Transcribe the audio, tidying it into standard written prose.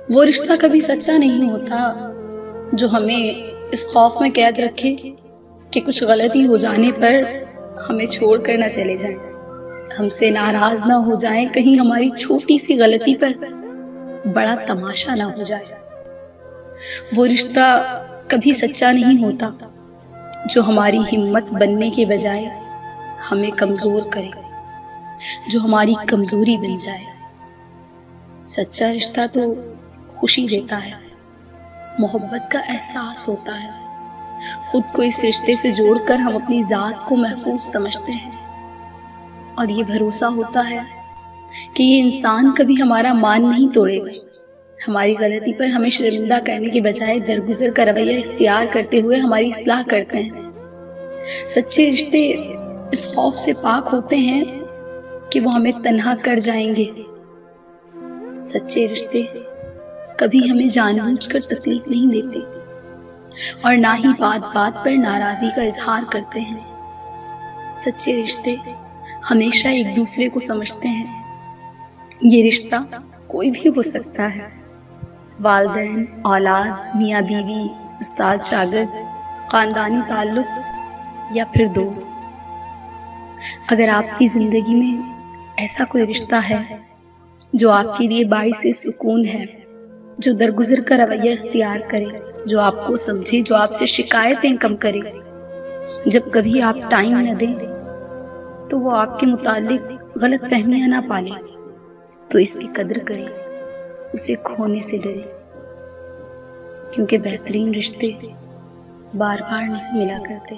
वो रिश्ता कभी सच्चा नहीं होता जो हमें इस खौफ में कैद रखे कि कुछ गलती हो जाने पर हमें छोड़कर ना चले जाएं, हमसे नाराज ना हो जाएं, कहीं हमारी छोटी सी गलती पर बड़ा तमाशा ना हो जाए। वो रिश्ता कभी सच्चा नहीं होता जो हमारी हिम्मत बनने के बजाय हमें कमजोर करे, जो हमारी कमजोरी बन जाए। सच्चा रिश्ता तो खुशी देता है, मोहब्बत का एहसास होता है। खुद को इस रिश्ते से जोड़कर हम अपनी जात को महफूज समझते हैं और ये भरोसा होता है कि ये इंसान कभी हमारा मान नहीं तोड़ेगा। हमारी गलती पर हमें शर्मिंदा करने के बजाय दरगुजर का रवैया इख्तियार करते हुए हमारी इस्लाह करते हैं। सच्चे रिश्ते इस खौफ से पाक होते हैं कि वो हमें तन्हा कर जाएंगे। सच्चे रिश्ते कभी हमें जानबूझकर तकलीफ नहीं देते और ना ही बात बात पर नाराजगी का इजहार करते हैं। सच्चे रिश्ते हमेशा एक दूसरे को समझते हैं। ये रिश्ता कोई भी हो सकता है, वालिदैन, औलाद, मियाँ बीवी, उस्ताद शागिर्द, खानदानी ताल्लुक या फिर दोस्त। अगर आपकी जिंदगी में ऐसा कोई रिश्ता है जो आपके लिए बाइसे सुकून है, जो दरगुजर का रवैया इख्तियार करे, जो आपको समझे, जो आपसे शिकायतें कम करे, जब कभी आप टाइम न दें तो वो आपके मुतालिक गलत फहमियां ना पाले, तो इसकी कदर करें, उसे खोने से डरे, क्योंकि बेहतरीन रिश्ते बार बार नहीं मिला करते।